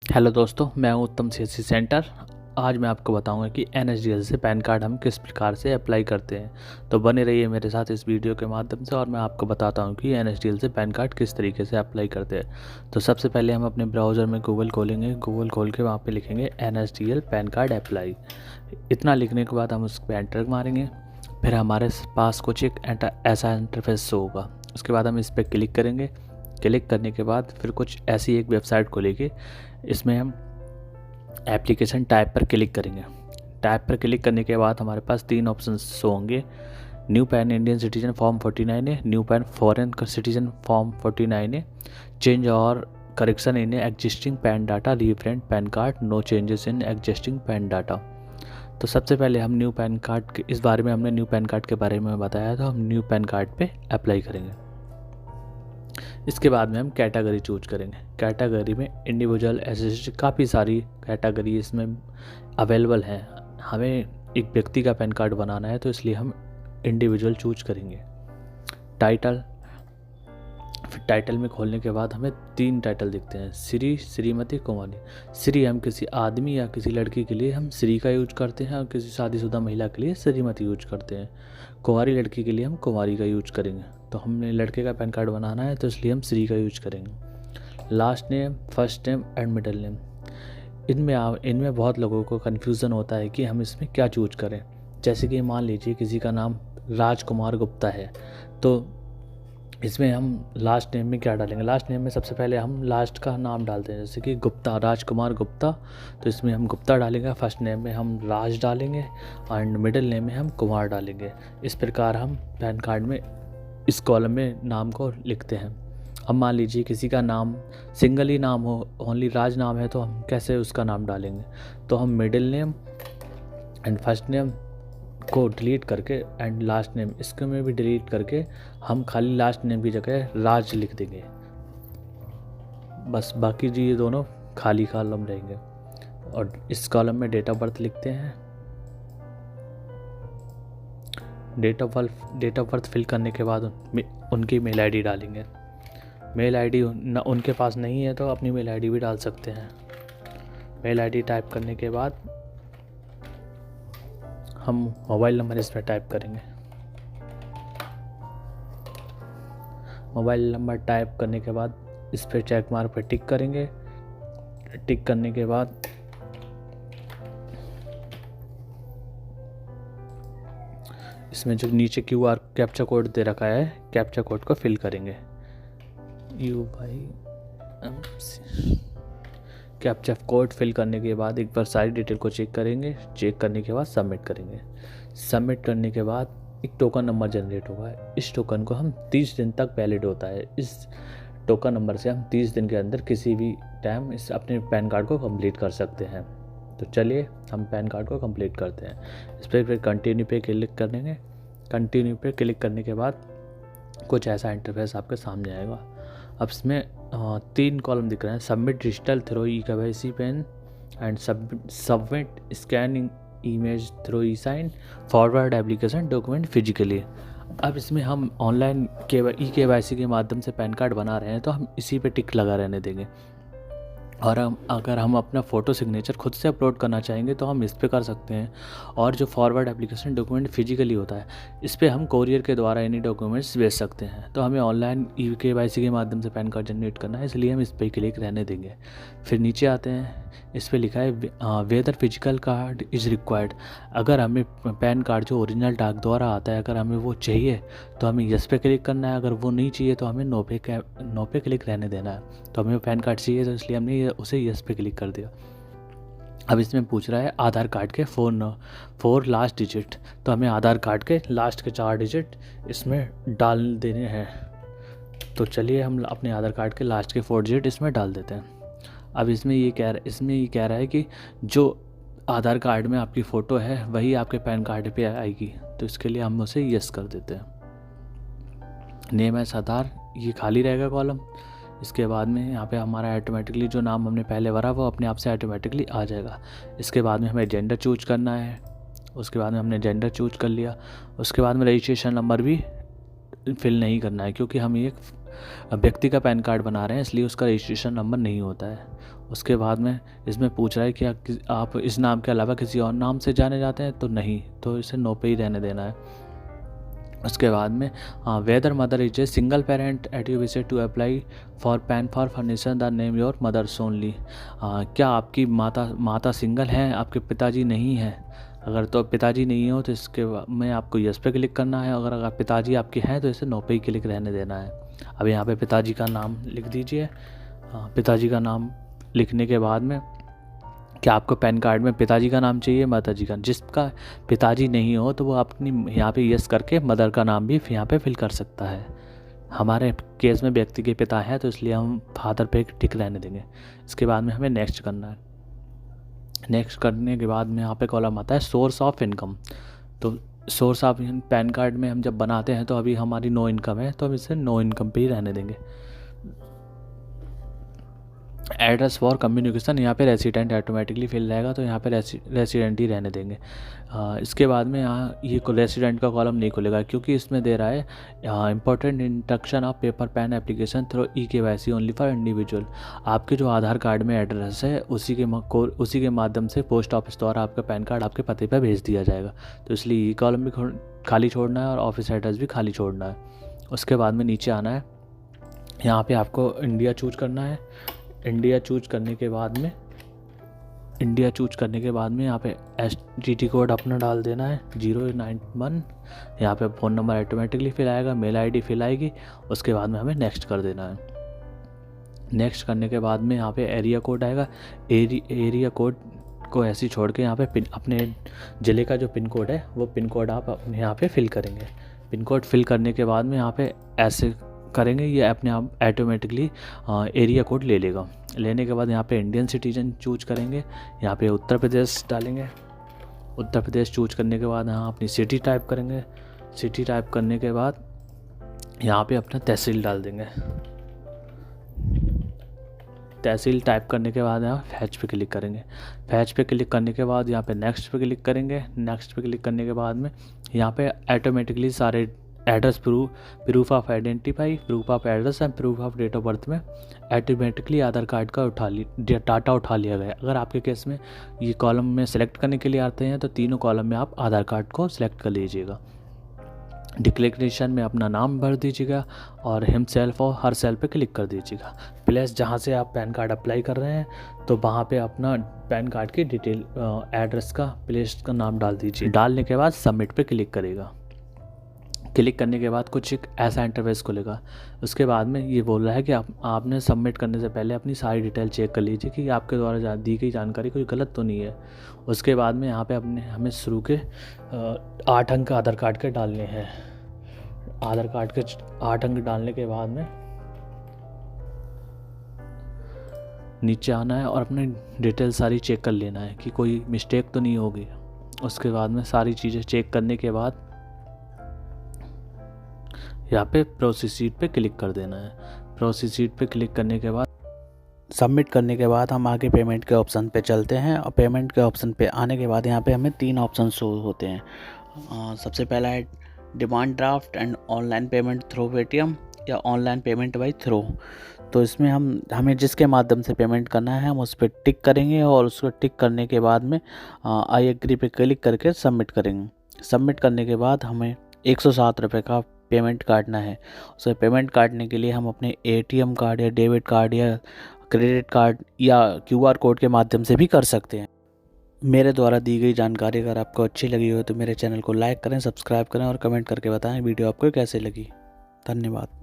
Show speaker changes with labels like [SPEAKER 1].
[SPEAKER 1] Hello दोस्तों, मैं हूं उत्तम सीएससी सेंटर। आज मैं आपको बताऊंगा कि एनएसडीएल से पैन कार्ड हम किस प्रकार से अप्लाई करते हैं। तो बने रहिए मेरे साथ इस वीडियो के माध्यम से और मैं आपको बताता हूं कि एनएसडीएल से पैन कार्ड किस तरीके से अप्लाई करते हैं। तो सबसे पहले हम अपने ब्राउज़र में गूगल खोलेंगे। गूगल खोल के वहाँ पे लिखेंगे एनएसडीएल पैन कार्ड अप्लाई। इतना लिखने के बाद हम उस पर एंटर मारेंगे। फिर हमारे पास कुछ एक ऐसा इंटरफेस शो होगा। उसके बाद हम इस पर क्लिक करेंगे। क्लिक करने के बाद फिर कुछ ऐसी एक वेबसाइट खोलेगी। इसमें हम एप्लीकेशन टाइप पर क्लिक करेंगे। टाइप पर क्लिक करने के बाद हमारे पास 3 ऑप्शन शो होंगे। New PAN Indian citizen form 49 है, new PAN foreign citizen form 49 है, चेंज और correction in existing PAN data, reprint PAN card, no changes in existing PAN data. तो सबसे पहले हम न्यू पैन कार्ड के इस बारे में हमने न्यू पैन कार्ड के बारे में बताया, तो हम न्यू पैन कार्ड पे अप्लाई करेंगे। इसके बाद में हम कैटेगरी चूज करेंगे। कैटेगरी में इंडिविजुअल, एसएससी, काफ़ी सारी कैटेगरी इसमें अवेलेबल हैं। हमें एक व्यक्ति का पैन कार्ड बनाना है तो इसलिए हम इंडिविजुअल चूज करेंगे। टाइटल, फिर टाइटल में खोलने के बाद हमें 3 टाइटल दिखते हैं, श्री, श्रीमती, कुमारी। श्री हम किसी आदमी या किसी लड़की के लिए हम श्री का यूज करते हैं और किसी शादीशुदा महिला के लिए श्रीमती यूज करते हैं। कुंवारी लड़की के लिए हम कुमारी का यूज करेंगे। तो हमने लड़के का पैन कार्ड बनाना है तो इसलिए हम श्री का यूज करेंगे। Last name, first name and middle name, इनमें बहुत लोगों को कन्फ्यूज़न होता है कि हम इसमें क्या चूज करें। जैसे कि मान लीजिए किसी का नाम राजकुमार गुप्ता है, तो इसमें हम लास्ट नेम में क्या डालेंगे। लास्ट नेम में सबसे पहले हम लास्ट का नाम डालते हैं, जैसे कि गुप्ता, राजकुमार गुप्ता, तो इसमें हम गुप्ता डालेंगे। फर्स्ट नेम में हम राज डालेंगे एंड मिडिल नेम में हम कुमार डालेंगे। इस प्रकार हम पैन कार्ड में इस कॉलम में नाम को लिखते हैं। अब मान लीजिए किसी का नाम सिंगल ही नाम हो, ओनली राज नाम है, तो हम कैसे उसका नाम डालेंगे। तो हम middle name and first name को डिलीट करके एंड लास्ट नेम इसके में भी डिलीट करके हम खाली लास्ट नेम की जगह राज लिख देंगे। बस बाकी जी ये दोनों खाली कॉलम रहेंगे। और इस कॉलम में डेट ऑफ बर्थ लिखते हैं। डेट ऑफ बर्थ फिल करने के बाद उनकी मेल आईडी डालेंगे। मेल आईडी उनके पास नहीं है तो अपनी मेल आईडी भी डाल सकते हैं। मेल आईडी टाइप करने के बाद हम मोबाइल नंबर इसमें टाइप करेंगे। मोबाइल नंबर टाइप करने के बाद इस पर चेक मार्क पे टिक करेंगे। टिक करने के बाद इसमें जो नीचे QR कैप्चा कोड दे रखा है, कैप्चा कोड को फिल करेंगे। कैप्चा कोड फिल करने के बाद एक बार सारी डिटेल को चेक करेंगे। चेक करने के बाद सबमिट करेंगे। सबमिट करने के बाद एक टोकन नंबर जनरेट होगा। इस टोकन को हम 30 दिन तक वैलिड होता है। इस टोकन नंबर से हम 30 दिन के अंदर किसी भी टाइम इस अपने पैन कार्ड को कंप्लीट कर सकते हैं। तो चलिए हम पैन कार्ड को कंप्लीट करते हैं। इस पर फिर कंटिन्यू पे क्लिक करेंगे। कंटिन्यू पे क्लिक करने के बाद कुछ ऐसा इंटरफेस आपके सामने आएगा। अब इसमें 3 कॉलम दिख रहे हैं, submit digital through e-KYC pan and submit scanning image through e-sign, forward application document physically. अब इसमें हम ऑनलाइन ई-केवाईसी के माध्यम से पैन कार्ड बना रहे हैं तो हम इसी पे टिक लगा रहने देंगे। और अगर हम अपना फ़ोटो सिग्नेचर खुद से अपलोड करना चाहेंगे तो हम इस पे कर सकते हैं। और जो फॉरवर्ड एप्लीकेशन डॉक्यूमेंट फिजिकली होता है, इस पे हम कोरियर के द्वारा इन्हीं डॉक्यूमेंट्स भेज सकते हैं। तो हमें ऑनलाइन ई-केवाईसी के माध्यम से पैन कार्ड जनरेट करना है, इसलिए हम इस पर क्लिक रहने देंगे। फिर नीचे आते हैं, इस पर लिखा है whether physical card is required. अगर हमें पैन कार्ड जो ओरिजिनल डाक द्वारा आता है, अगर हमें वो चाहिए तो हमें यस पे क्लिक करना है। अगर वो नहीं चाहिए तो हमें नो पे क्लिक रहने देना है। तो हमें पैन कार्ड चाहिए तो इसलिए हमने उसे यस पे क्लिक कर दिया। अब इसमें पूछ रहा है आधार कार्ड के 4 लास्ट डिजिट, तो हमें आधार कार्ड के लास्ट के 4 डिजिट इसमें डाल देने हैं। तो चलिए हम अपने आधार कार्ड के लास्ट के 4 डिजिट इसमें डाल देते हैं। अब इसमें ये कह रहा है कि जो आधार कार्ड में आपकी फ़ोटो है वही आपके पैन कार्ड पे आएगी, तो इसके लिए हम उसे यस कर देते हैं। नेम एज आधार, ये खाली रहेगा कॉलम। इसके बाद में यहाँ पे हमारा ऑटोमेटिकली जो नाम हमने पहले भरा वो अपने आप से ऑटोमेटिकली आ जाएगा। इसके बाद में हमें जेंडर चूज करना है। उसके बाद में हमने जेंडर चूज कर लिया। उसके बाद में रजिस्ट्रेशन नंबर भी फिल नहीं करना है, क्योंकि हम ये व्यक्ति का पैन कार्ड बना रहे हैं, इसलिए उसका रजिस्ट्रेशन नंबर नहीं होता है। उसके बाद में इसमें पूछ रहा है कि आप इस नाम के अलावा किसी और नाम से जाने जाते हैं, तो नहीं, तो इसे नो पे ही रहने देना है। उसके बाद में whether mother is a single parent at you visit to apply for PAN for furniture the name your mother's only. क्या आपकी माता सिंगल हैं, आपके पिताजी नहीं हैं? अगर तो पिताजी नहीं हो तो इसके में आपको यस पे क्लिक करना है। अगर पिताजी आपके हैं तो इसे नो पे ही क्लिक रहने देना है। अब यहाँ पे पिताजी का नाम लिख दीजिए। पिताजी का नाम लिखने के बाद में क्या आपको पैन कार्ड में पिताजी का नाम चाहिए, माताजी का? जिसका पिताजी नहीं हो तो वो अपनी यहाँ पे यस करके मदर का नाम भी यहाँ पे फिल कर सकता है। हमारे केस में व्यक्ति के पिता हैं तो इसलिए हम फादर पे टिक रहने देंगे। इसके बाद में हमें नेक्स्ट करना है। नेक्स्ट करने के बाद में यहाँ पे कॉलम आता है सोर्स ऑफ इनकम। तो सोर्स ऑफ पैन कार्ड में हम जब बनाते हैं तो अभी हमारी नो इनकम है, तो हम इसे नो इनकम पे ही रहने देंगे। एड्रेस फॉर कम्युनिकेशन, यहाँ पे रेसिडेंट ऑटोमेटिकली फिल रहेगा, तो यहाँ पे रेसिडेंट ही रहने देंगे। इसके बाद में यहाँ ये रेसिडेंट का कॉलम नहीं खुलेगा, क्योंकि इसमें दे रहा है important instruction of paper pan application through EKYC only for individual. आपके जो आधार कार्ड में एड्रेस है उसी के माध्यम से पोस्ट ऑफिस द्वारा आपका पैन कार्ड आपके पते पर भेज दिया जाएगा, तो इसलिए ये कॉलम भी खाली छोड़ना है और ऑफिस एड्रेस भी खाली छोड़ना है। उसके बाद में नीचे आना है, यहाँ पर आपको इंडिया चूज करना है। इंडिया चूज करने के बाद में यहाँ पे STD कोड अपना डाल देना है 091। यहाँ पे फ़ोन नंबर ऑटोमेटिकली फिल आएगा, मेल ID फिल आएगी। उसके बाद में हमें नेक्स्ट कर देना है। नेक्स्ट करने के बाद में यहाँ पे एरिया कोड आएगा। एरिया कोड को ऐसे ही छोड़ के यहाँ पे अपने ज़िले का जो पिन कोड है वो पिन कोड आप अपने यहाँ पे फिल करेंगे। पिन कोड फिल करने के बाद में यहाँ पे ऐसे करेंगे, ये अपने आप ऑटोमेटिकली एरिया कोड ले लेगा। लेने के बाद यहाँ पे इंडियन सिटीजन चूज करेंगे, यहाँ पे उत्तर प्रदेश डालेंगे। उत्तर प्रदेश चूज करने के बाद यहाँ अपनी सिटी टाइप करेंगे। सिटी टाइप करने के बाद यहाँ पे अपना तहसील डाल देंगे। तहसील टाइप करने के बाद यहाँ फैच पे क्लिक करेंगे। फैच पे क्लिक करने के बाद यहाँ पे नेक्स्ट पे क्लिक करेंगे। नेक्स्ट पे क्लिक करने के बाद में यहाँ पे ऑटोमेटिकली सारे address proof of identify, proof of address and proof of date of birth में ऑटोमेटिकली आधार कार्ड का डाटा उठा लिया गया। अगर आपके केस में ये कॉलम में सेलेक्ट करने के लिए आते हैं तो तीनों कॉलम में आप आधार कार्ड को सिलेक्ट कर लीजिएगा। डिक्लेरेशन में अपना नाम भर दीजिएगा और हिमसेल्फ और हर सेल पे क्लिक कर दीजिएगा। प्लेस जहाँ से आप पैन कार्ड अप्लाई कर रहे हैं तो वहाँ पे अपना पैन कार्ड की डिटेल एड्रेस का प्लेस का नाम डाल दीजिए। डालने के बाद सबमिट पे क्लिक करेगा। क्लिक करने के बाद कुछ एक ऐसा इंटरफेस खुलेगा। उसके बाद में ये बोल रहा है कि आपने सबमिट करने से पहले अपनी सारी डिटेल चेक कर लीजिए कि आपके द्वारा दी गई जानकारी कोई गलत तो नहीं है। उसके बाद में यहाँ पे हमें शुरू के 8 अंक आधार कार्ड के डालने हैं। आधार कार्ड के 8 अंक डालने के बाद में नीचे आना है और अपने डिटेल सारी चेक कर लेना है कि कोई मिस्टेक तो नहीं होगी। उसके बाद में सारी चीज़ें चेक करने के बाद यहाँ पे प्रोसीड पे क्लिक कर देना है। प्रोसीड पे क्लिक करने के बाद
[SPEAKER 2] सबमिट करने के बाद हम आगे पेमेंट के ऑप्शन पे चलते हैं और पेमेंट के ऑप्शन पे आने के बाद यहाँ पे हमें 3 ऑप्शन शो होते हैं। सबसे पहला है demand draft and online payment through Paytm या ऑनलाइन पेमेंट बाई थ्रू। तो इसमें हमें जिसके माध्यम से पेमेंट करना है हम उस पर टिक करेंगे और उसको टिक करने के बाद में आई एग्री पे क्लिक करके सबमिट करेंगे। सबमिट करने के बाद हमें 107 रुपये का पेमेंट काटना है। उसे पेमेंट काटने के लिए हम अपने ATM कार्ड या डेबिट कार्ड या क्रेडिट कार्ड या QR कोड के माध्यम से भी कर सकते हैं। मेरे द्वारा दी गई जानकारी अगर आपको अच्छी लगी हो तो मेरे चैनल को लाइक करें, सब्सक्राइब करें और कमेंट करके बताएं वीडियो आपको कैसे लगी। धन्यवाद।